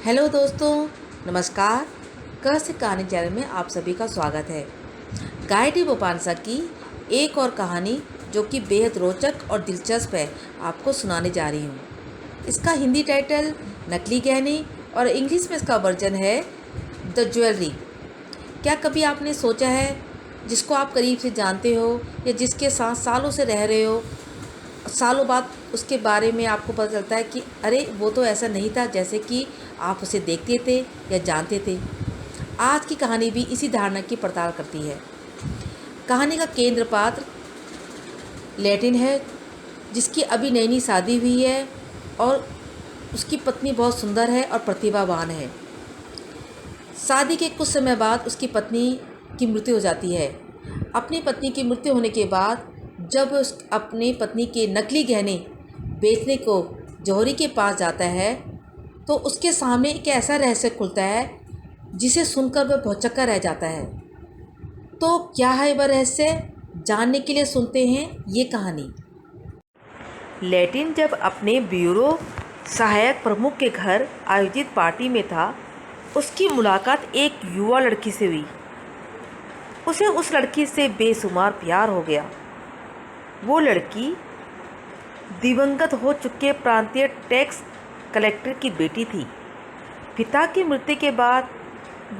Hello दोस्तों, नमस्कार। कह से कहानी चैनल में आप सभी का स्वागत है। गाइडी बोपांसा की एक और कहानी जो कि बेहद रोचक और दिलचस्प है, आपको सुनाने जा रही हूँ। इसका हिंदी टाइटल नकली गहने और इंग्लिश में इसका वर्जन है द ज्वेलरी। क्या कभी आपने सोचा है, जिसको आप करीब से जानते हो या जिसके साथ सालों से रह रहे हो, सालों बाद उसके बारे में आपको पता चलता है कि अरे वो तो ऐसा नहीं था जैसे कि आप उसे देखते थे या जानते थे। आज की कहानी भी इसी धारणा की पड़ताल करती है। कहानी का केंद्र पात्र लैटिन है, जिसकी अभी नई नई शादी हुई है और उसकी पत्नी बहुत सुंदर है और प्रतिभावान है। शादी के कुछ समय बाद उसकी पत्नी की मृत्यु हो जाती है। अपनी पत्नी की मृत्यु होने के बाद जब उस अपनी पत्नी के नकली गहने बेचने को जौहरी के पास जाता है, तो उसके सामने एक ऐसा रहस्य खुलता है जिसे सुनकर वह भौंचक्का रह जाता है। तो क्या है वह रहस्य, जानने के लिए सुनते हैं ये कहानी। लैटिन जब अपने ब्यूरो सहायक प्रमुख के घर आयोजित पार्टी में था, उसकी मुलाकात एक युवा लड़की से हुई। उसे उस लड़की से बेशुमार प्यार हो गया। वो लड़की दिवंगत हो चुके प्रांतीय टैक्स कलेक्टर की बेटी थी। पिता की मृत्यु के बाद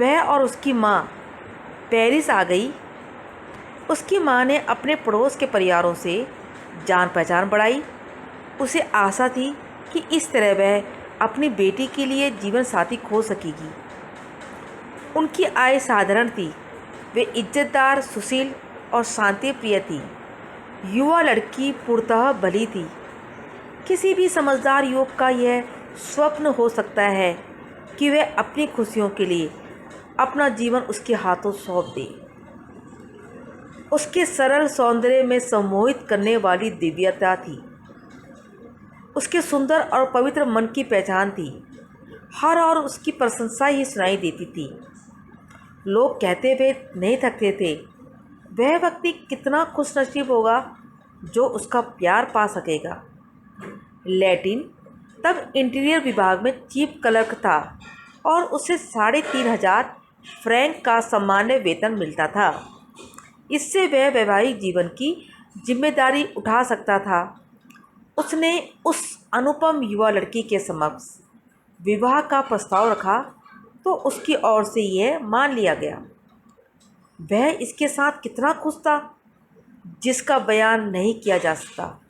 वह और उसकी माँ पेरिस आ गई। उसकी माँ ने अपने पड़ोस के परिवारों से जान पहचान बढ़ाई। उसे आशा थी कि इस तरह वह अपनी बेटी के लिए जीवन साथी खोज सकेगी। उनकी आय साधारण थी। वे इज्जतदार, सुशील और शांति प्रिय थी। युवा लड़की पूर्णतः भली थी। किसी भी समझदार युवक का यह स्वप्न हो सकता है कि वह अपनी खुशियों के लिए अपना जीवन उसके हाथों सौंप दे। उसके सरल सौंदर्य में सम्मोहित करने वाली दिव्यता थी। उसके सुंदर और पवित्र मन की पहचान थी। हर और उसकी प्रशंसा ही सुनाई देती थी। लोग कहते हुए नहीं थकते थे, वह व्यक्ति कितना खुशनसीब होगा जो उसका प्यार पा सकेगा। लैटिन तब इंटीरियर विभाग में चीफ क्लर्क था और उसे 3,500 फ्रैंक का सामान्य वेतन मिलता था। इससे वह वैवाहिक जीवन की जिम्मेदारी उठा सकता था। उसने उस अनुपम युवा लड़की के समक्ष विवाह का प्रस्ताव रखा तो उसकी ओर से यह मान लिया गया। वह इसके साथ कितना खुश था, जिसका बयान नहीं किया जा सकता।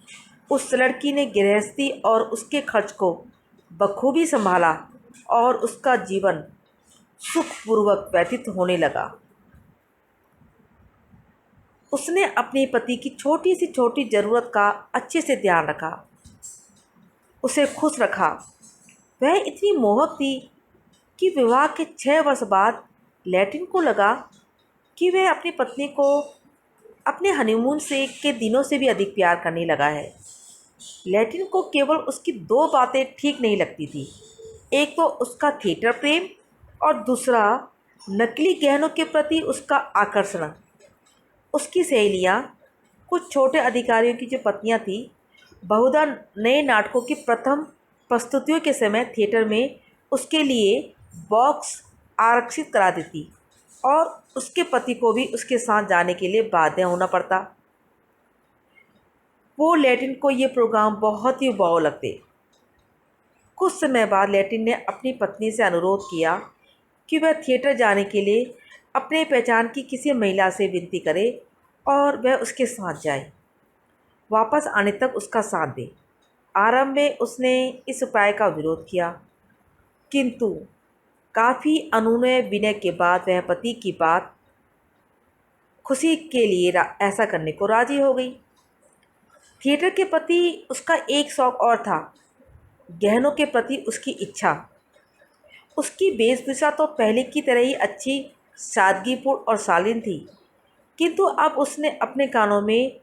उस लड़की ने गृहस्थी और उसके खर्च को बखूबी संभाला और उसका जीवन सुखपूर्वक व्यतीत होने लगा। उसने अपने पति की छोटी से छोटी ज़रूरत का अच्छे से ध्यान रखा, उसे खुश रखा। वह इतनी मोहक थी कि विवाह के 6 वर्ष बाद लैटिन को लगा कि वह अपनी पत्नी को अपने हनीमून से के दिनों से भी अधिक प्यार करने लगा है। लैटिन को केवल उसकी 2 बातें ठीक नहीं लगती थी। एक तो उसका थिएटर प्रेम और दूसरा नकली गहनों के प्रति उसका आकर्षण। उसकी सहेलियाँ, कुछ छोटे अधिकारियों की जो पत्नियाँ थीं, बहुधा नए नाटकों की प्रथम प्रस्तुतियों के समय थिएटर में उसके लिए बॉक्स आरक्षित करा देती और उसके पति को भी उसके साथ जाने के लिए बाध्य होना पड़ता। वो लैटिन को ये प्रोग्राम बहुत ही उबाऊ लगते। कुछ समय बाद लैटिन ने अपनी पत्नी से अनुरोध किया कि वह थिएटर जाने के लिए अपने पहचान की किसी महिला से विनती करे और वह उसके साथ जाए, वापस आने तक उसका साथ दे। आरंभ में उसने इस उपाय का विरोध किया, किंतु काफ़ी अनुनय विनय के बाद वह पति की बात खुशी के लिए ऐसा करने को राजी हो गई। थिएटर के प्रति उसका एक शौक़ और था, गहनों के प्रति उसकी इच्छा। उसकी वेशभूषा तो पहले की तरह ही अच्छी, सादगीपूर्ण और शालीन थी, किंतु अब उसने अपने कानों में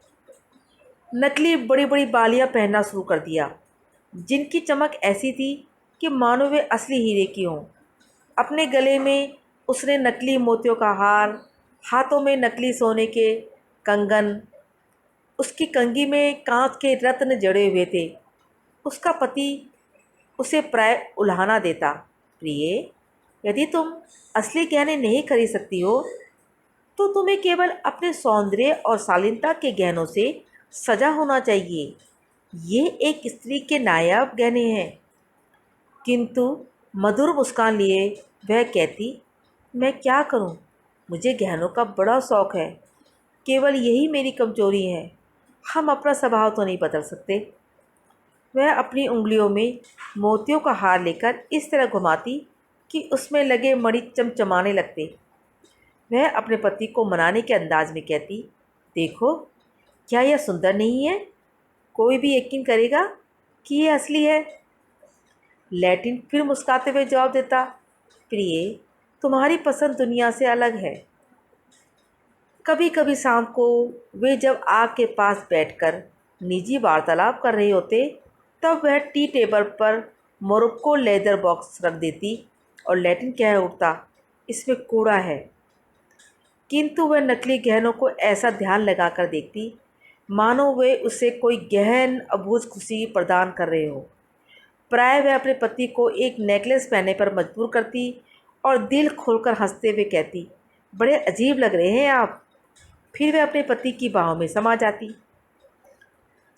नकली बड़ी बड़ी बालियां पहनना शुरू कर दिया, जिनकी चमक ऐसी थी कि मानो वे असली हीरे की हों। अपने गले में उसने नकली मोतियों का हार, हाथों में नकली सोने के कंगन, उसकी कंघी में कांच के रत्न जड़े हुए थे। उसका पति उसे प्राय उल्हाना देता, प्रिय, यदि तुम असली गहने नहीं खरीद सकती हो तो तुम्हें केवल अपने सौंदर्य और शालीनता के गहनों से सजा होना चाहिए। ये एक स्त्री के नायाब गहने हैं। किंतु मधुर मुस्कान लिए वह कहती, मैं क्या करूं? मुझे गहनों का बड़ा शौक है। केवल यही मेरी कमजोरी है। हम अपना स्वभाव तो नहीं बदल सकते। वह अपनी उंगलियों में मोतियों का हार लेकर इस तरह घुमाती कि उसमें लगे मणि चमचमाने लगते। वह अपने पति को मनाने के अंदाज में कहती, देखो, क्या यह सुंदर नहीं है? कोई भी यकीन करेगा कि यह असली है। लैटिन फिर मुस्कुराते हुए जवाब देता, प्रिय, तुम्हारी पसंद दुनिया से अलग है। कभी कभी शाम को वे जब आग के पास बैठकर निजी वार्तालाप कर रहे होते, तब वह टी टेबल पर मोरक्को लेदर बॉक्स रख देती और लैटिन कह उठता, इसमें कूड़ा है। किंतु वह नकली गहनों को ऐसा ध्यान लगाकर देखती मानो वे उसे कोई गहन अबूझ खुशी प्रदान कर रहे हो। प्राय वह अपने पति को एक नेकलेस पहनने पर मजबूर करती और दिल खोलकर हंसते हुए कहती, बड़े अजीब लग रहे हैं आप। फिर वह अपने पति की बाहों में समा जाती।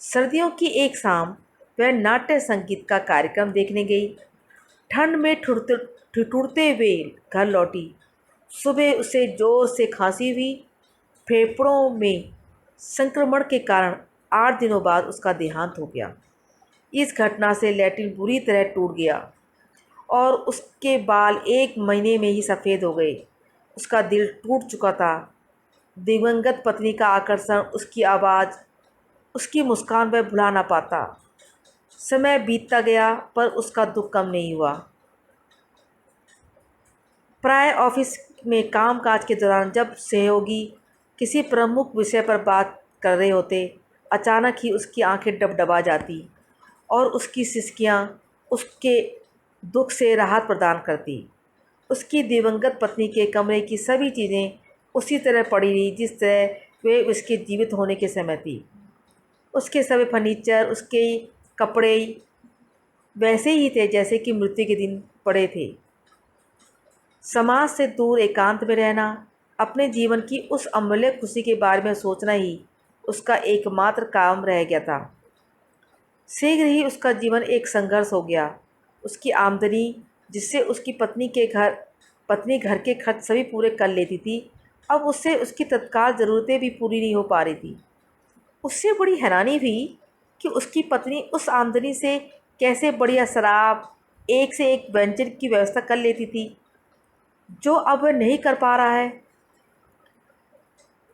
सर्दियों की एक शाम वह नाट्य संगीत का कार्यक्रम देखने गई। ठंड में ठिठुरते हुए घर लौटी। सुबह उसे जोर से खांसी हुई। फेफड़ों में संक्रमण के कारण 8 दिनों बाद उसका देहांत हो गया। इस घटना से लैटिन बुरी तरह टूट गया और उसके बाल 1 महीने में ही सफ़ेद हो गए। उसका दिल टूट चुका था। दिवंगत पत्नी का आकर्षण, उसकी आवाज़, उसकी मुस्कान वह भुला ना पाता। समय बीतता गया पर उसका दुख कम नहीं हुआ। प्राय ऑफिस में कामकाज के दौरान जब सहयोगी किसी प्रमुख विषय पर बात कर रहे होते, अचानक ही उसकी आंखें डबडबा जाती और उसकी सिसकियां उसके दुख से राहत प्रदान करती। उसकी दिवंगत पत्नी के कमरे की सभी चीज़ें उसी तरह पड़ी रही जिस तरह वे उसके जीवित होने के समय थी। उसके सभी फर्नीचर, उसके कपड़े वैसे ही थे जैसे कि मृत्यु के दिन पड़े थे। समाज से दूर एकांत में रहना, अपने जीवन की उस अमूल्य खुशी के बारे में सोचना ही उसका एकमात्र काम रह गया था। शीघ्र ही उसका जीवन एक संघर्ष हो गया। उसकी आमदनी, जिससे उसकी पत्नी घर के खर्च सभी पूरे कर लेती थी, अब उससे उसकी तत्काल ज़रूरतें भी पूरी नहीं हो पा रही थी। उससे बड़ी हैरानी हुई कि उसकी पत्नी उस आमदनी से कैसे बढ़िया शराब, एक से एक व्यंजन की व्यवस्था कर लेती थी, जो अब वह नहीं कर पा रहा है।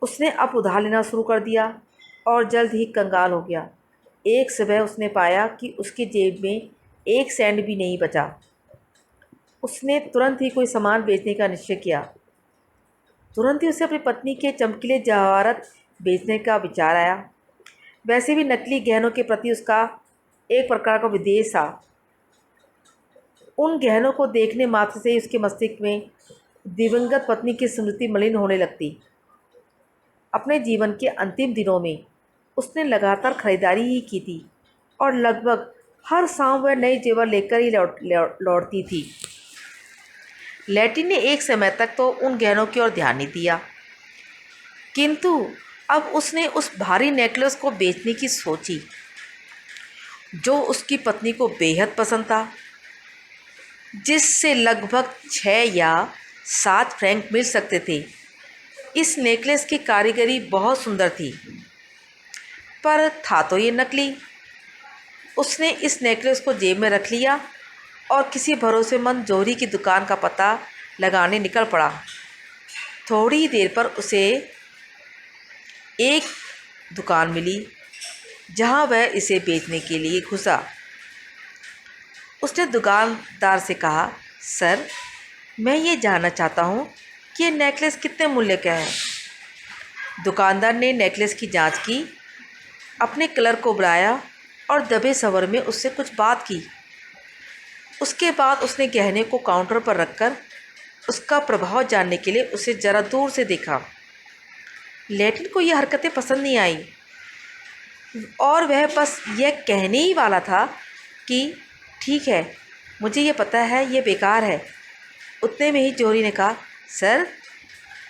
उसने अब उधार लेना शुरू कर दिया और जल्द ही कंगाल हो गया। एक सुबह उसने पाया कि उसकी जेब में 1 सेंट भी नहीं बचा। उसने तुरंत ही कोई सामान बेचने का निश्चय किया। तुरंत ही उसे अपनी पत्नी के चमकीले जवाहरात बेचने का विचार आया। वैसे भी नकली गहनों के प्रति उसका एक प्रकार का विद्वेष था। उन गहनों को देखने मात्र से ही उसके मस्तिष्क में दिवंगत पत्नी की स्मृति मलिन होने लगती। अपने जीवन के अंतिम दिनों में उसने लगातार खरीदारी ही की थी और लगभग हर शाम वह नए जेवर लेकर ही लौटती थी। लैटिन ने एक समय तक तो उन गहनों की ओर ध्यान नहीं दिया, किंतु अब उसने उस भारी नेकलेस को बेचने की सोची जो उसकी पत्नी को बेहद पसंद था, जिससे लगभग 6 या 7 फ्रैंक मिल सकते थे। इस नेकलेस की कारीगरी बहुत सुंदर थी, पर था तो ये नकली। उसने इस नेकलेस को जेब में रख लिया और किसी भरोसेमंद जोहरी की दुकान का पता लगाने निकल पड़ा। थोड़ी ही देर पर उसे एक दुकान मिली जहां वह इसे बेचने के लिए घुसा। उसने दुकानदार से कहा, सर, मैं ये जानना चाहता हूँ कि ये नेकलेस कितने मूल्य का है। दुकानदार ने नेकलेस की जांच की, अपने क्लर्क को बुलाया और दबे स्वर में उससे कुछ बात की। उसके बाद उसने गहने को काउंटर पर रखकर उसका प्रभाव जानने के लिए उसे ज़रा दूर से देखा। लैटिन को यह हरकतें पसंद नहीं आई और वह बस यह कहने ही वाला था कि ठीक है, मुझे ये पता है ये बेकार है। उतने में ही जौहरी ने कहा, सर,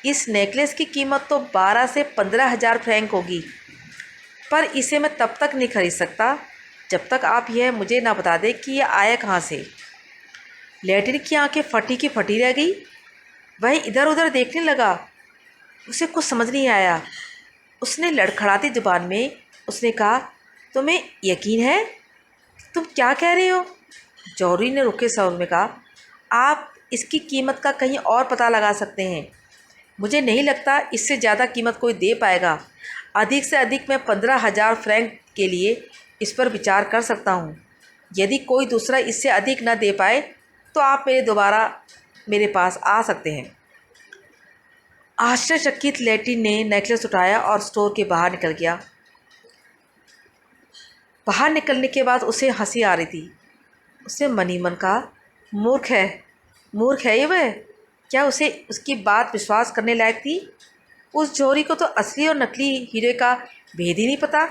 इस नेकलेस की कीमत तो 12 से 15,000 फ्रैंक होगी, पर इसे मैं तब तक नहीं खरीद सकता जब तक आप यह मुझे ना बता दें कि यह आया कहाँ से। लैटिन की आंखें फटी की फटी रह गई। वह इधर उधर देखने लगा। उसे कुछ समझ नहीं आया। उसने लड़खड़ाती जुबान में उसने कहा, तुम्हें यकीन है? तुम क्या कह रहे हो? जौहरी ने रुके स्वर में कहा, आप इसकी कीमत का कहीं और पता लगा सकते हैं। मुझे नहीं लगता इससे ज़्यादा कीमत कोई दे पाएगा। अधिक से अधिक मैं 15,000 फ्रैंक के लिए इस पर विचार कर सकता हूँ। यदि कोई दूसरा इससे अधिक न दे पाए तो आप दोबारा मेरे पास आ सकते हैं। आश्चर्यचकित लैटिन ने नेकलेस उठाया और स्टोर के बाहर निकल गया। बाहर निकलने के बाद उसे हंसी आ रही थी। उसने मन ही मन कहा, मूर्ख है ये वह। क्या उसे उसकी बात विश्वास करने लायक थी? उस जौहरी को तो असली और नकली हीरे का भेद ही नहीं पता।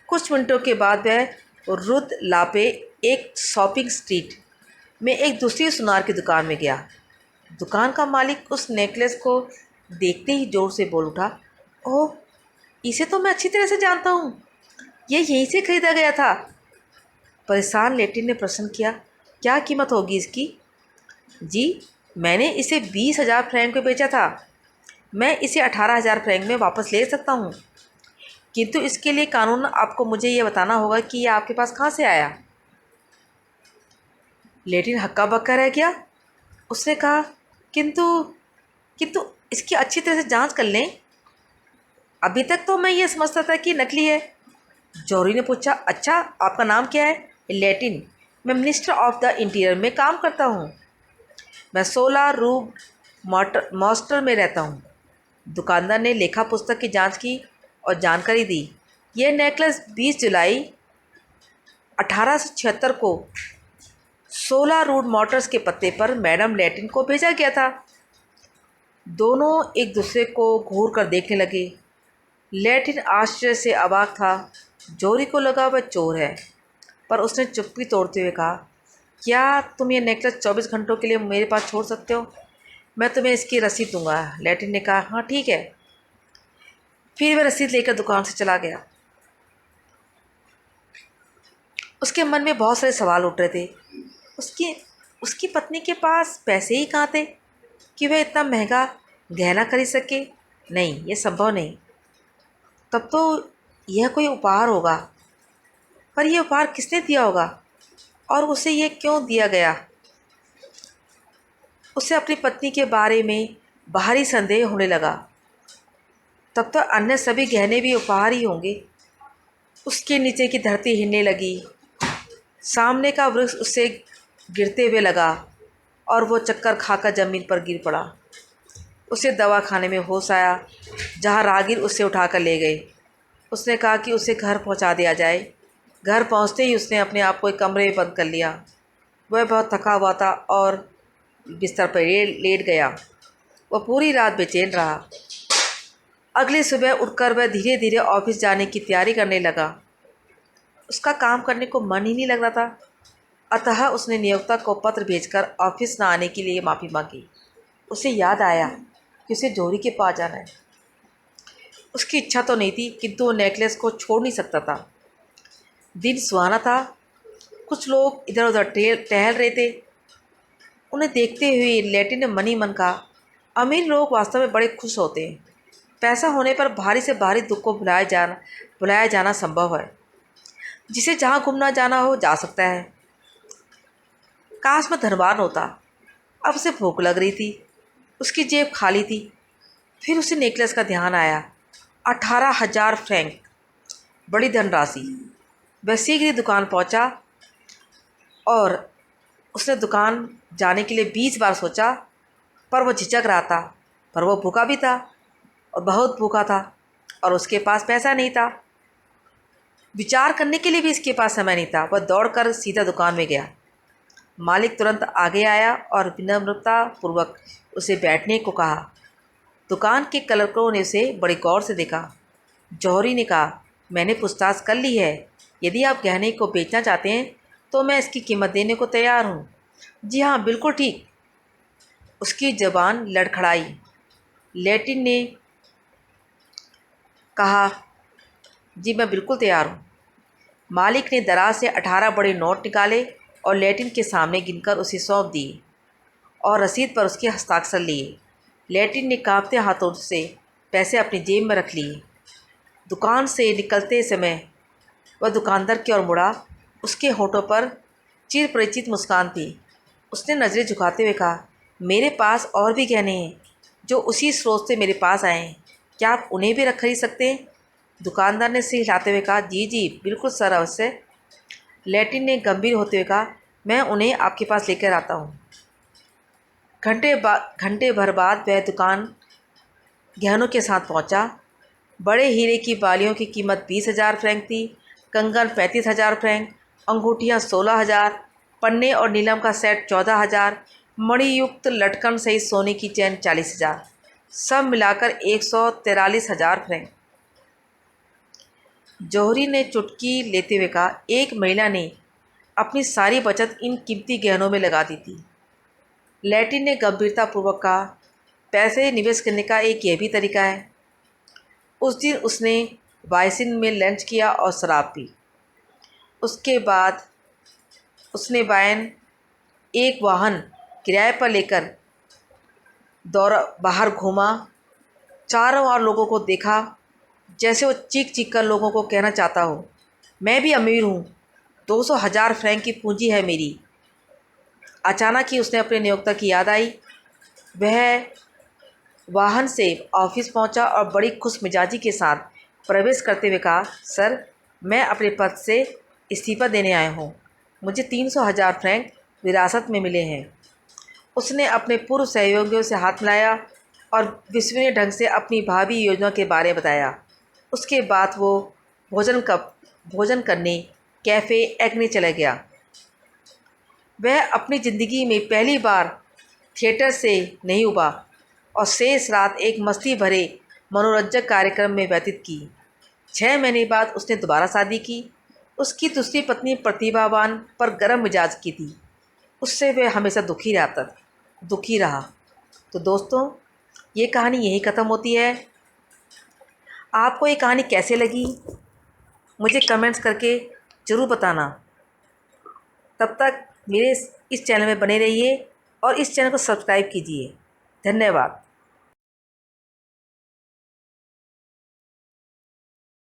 कुछ मिनटों के बाद वह रुद लापे एक शॉपिंग स्ट्रीट में एक दूसरी सुनार की दुकान में गया। दुकान का मालिक उस नेकलेस को देखते ही जोर से बोल उठा, ओह, इसे तो मैं अच्छी तरह से जानता हूँ। ये यहीं से खरीदा गया था। परेशान लैटिन ने प्रश्न किया, क्या कीमत होगी इसकी? जी, मैंने इसे 20,000 फ्रैंक में बेचा था। मैं इसे 18,000 फ्रैंक में वापस ले सकता हूँ, किंतु इसके लिए कानून आपको मुझे ये बताना होगा कि यह आपके पास कहाँ से आया। लैटिन हक्का बक्का रह गया। उसने कहा, किंतु किंतु इसकी अच्छी तरह से जांच कर लें। अभी तक तो मैं ये समझता था कि नकली है। जौहरी ने पूछा, अच्छा, आपका नाम क्या है? लैटिन। मैं मिनिस्टर ऑफ द इंटीरियर में काम करता हूँ। मैं 16 रूब मॉस्टर में रहता हूँ। दुकानदार ने लेखा पुस्तक की जांच की और जानकारी दी। यह नेकलेस 20 जुलाई 1876 को 16 रूड मोटर्स के पते पर मैडम लैटिन को भेजा गया था। दोनों एक दूसरे को घूर कर देखने लगे। लैटिन आश्चर्य से अवाक था। जौहरी को लगा वह चोर है, पर उसने चुप्पी तोड़ते हुए कहा, क्या तुम ये नेकलेस 24 घंटों के लिए मेरे पास छोड़ सकते हो? मैं तुम्हें इसकी रसीद दूंगा। लैटिन ने कहा, हाँ ठीक है। फिर वह रसीद लेकर दुकान से चला गया। उसके मन में बहुत सारे सवाल उठ रहे थे। उसकी उसकी पत्नी के पास पैसे ही कहाँ थे कि वह इतना महंगा गहना खरीद सके? नहीं, यह संभव नहीं। तब तो यह कोई उपहार होगा। पर यह उपहार किसने दिया होगा और उसे यह क्यों दिया गया? उसे अपनी पत्नी के बारे में बाहरी संदेह होने लगा। तब तो अन्य सभी गहने भी उपहार ही होंगे। उसके नीचे की धरती हिलने लगी। सामने का वृक्ष उससे गिरते हुए लगा और वो चक्कर खाकर ज़मीन पर गिर पड़ा। उसे दवाखाने में होश आया, जहाँ राहगीर उसे उठाकर ले गए। उसने कहा कि उसे घर पहुंचा दिया जाए। घर पहुंचते ही उसने अपने आप को एक कमरे में बंद कर लिया। वह बहुत थका हुआ था और बिस्तर पर लेट गया। वह पूरी रात बेचैन रहा। अगली सुबह उठकर वह धीरे धीरे ऑफिस जाने की तैयारी करने लगा। उसका काम करने को मन ही नहीं लग रहा था। अतः उसने नियोक्ता को पत्र भेजकर ऑफिस न आने के लिए माफ़ी मांगी। उसे याद आया कि उसे जौहरी के पास जाना है। उसकी इच्छा तो नहीं थी, किंतु वो नेकलेस को छोड़ नहीं सकता था। दिन सुहाना था। कुछ लोग इधर उधर टहल रहे थे। उन्हें देखते हुए लैटिन ने मन ही मन कहा, अमीर लोग वास्तव में बड़े खुश होते हैं। पैसा होने पर भारी से भारी दुख को भुलाया जाना संभव है। जिसे जहाँ घूमना जाना हो जा सकता है। काश मैं धनवान होता। अब उसे भूख लग रही थी। उसकी जेब खाली थी। फिर उसे नेकलेस का ध्यान आया। 18,000 फ्रैंक, बड़ी धनराशि। वह शीघ्र ही दुकान पहुंचा और उसने दुकान जाने के लिए 20 बार सोचा, पर वह झिझक रहा था। पर वह भूखा भी था और बहुत भूखा था और उसके पास पैसा नहीं था। विचार करने के लिए भी इसके पास समय नहीं था। वह दौड़कर सीधा दुकान में गया। मालिक तुरंत आगे आया और विनम्रतापूर्वक उसे बैठने को कहा। दुकान के क्लर्कों ने उसे बड़ी गौर से देखा। जौहरी ने कहा, मैंने पूछताछ कर ली है। यदि आप गहने को बेचना चाहते हैं तो मैं इसकी कीमत देने को तैयार हूँ। जी हाँ, बिल्कुल ठीक। उसकी ज़बान लड़खड़ाई। लैटिन ने कहा, जी मैं बिल्कुल तैयार हूँ। मालिक ने दराज से 18 बड़े नोट निकाले और लैटिन के सामने गिनकर उसे सौंप दिए और रसीद पर उसके हस्ताक्षर लिए। लैटिन ने कांपते हाथों से पैसे अपनी जेब में रख लिए। दुकान से निकलते समय वह दुकानदार की ओर मुड़ा। उसके होठों पर चिर परिचित मुस्कान थी। उसने नज़रें झुकाते हुए कहा, मेरे पास और भी गहने हैं जो उसी स्रोत से मेरे पास आए हैं। क्या आप उन्हें भी रख खरीद सकते हैं? दुकानदार ने सिर हिलाते हुए कहा, जी जी बिल्कुल सर, अवश्य। लैटिन ने गंभीर होते हुए कहा, मैं उन्हें आपके पास लेकर आता हूँ। घंटे भर बाद वह दुकान गहनों के साथ पहुंचा। बड़े हीरे की बालियों की कीमत 20,000 फ्रैंक थी, कंगन 35,000 फ्रैंक, अंगूठियाँ 16,000, पन्ने और नीलम का सेट 14,000, मणियुक्त लटकन सहित सोने की चैन 40,000, सब मिलाकर 143,000 फ्रैंक। जौहरी ने चुटकी लेते हुए कहा, एक महिला ने अपनी सारी बचत इन कीमती गहनों में लगा दी थी। लैटिन ने गंभीरतापूर्वक कहा, पैसे निवेश करने का एक यह भी तरीका है। उस दिन उसने वाइसिन में लंच किया और शराब पी। उसके बाद उसने बायन एक वाहन किराए पर लेकर दौरा बाहर घूमा। चारों ओर लोगों को देखा, जैसे वो चीख चीख कर लोगों को कहना चाहता हो, मैं भी अमीर हूँ, 200,000 फ्रैंक की पूंजी है मेरी। अचानक ही उसने अपने नियोक्ता की याद आई। वह वाहन से ऑफिस पहुंचा और बड़ी खुशमिजाजी के साथ प्रवेश करते हुए कहा, सर मैं अपने पद से इस्तीफ़ा देने आया हूँ। मुझे 300,000 फ्रैंक विरासत में मिले हैं। उसने अपने पूर्व सहयोगियों से हाथ मिलाया और विश्वसनीय ढंग से अपनी भावी योजना के बारे में बताया। उसके बाद वो भोजन करने कैफ़े एग्नी चला गया। वह अपनी ज़िंदगी में पहली बार थिएटर से नहीं उबा और शेष रात एक मस्ती भरे मनोरंजक कार्यक्रम में व्यतीत की। 6 महीने बाद उसने दोबारा शादी की। उसकी दूसरी पत्नी प्रतिभावान पर गर्म मिजाज की थी। उससे वह हमेशा दुखी रहा। तो दोस्तों, ये कहानी यहीं ख़त्म होती है। आपको ये कहानी कैसे लगी मुझे कमेंट्स करके ज़रूर बताना। तब तक मेरे इस चैनल में बने रहिए और इस चैनल को सब्सक्राइब कीजिए। धन्यवाद।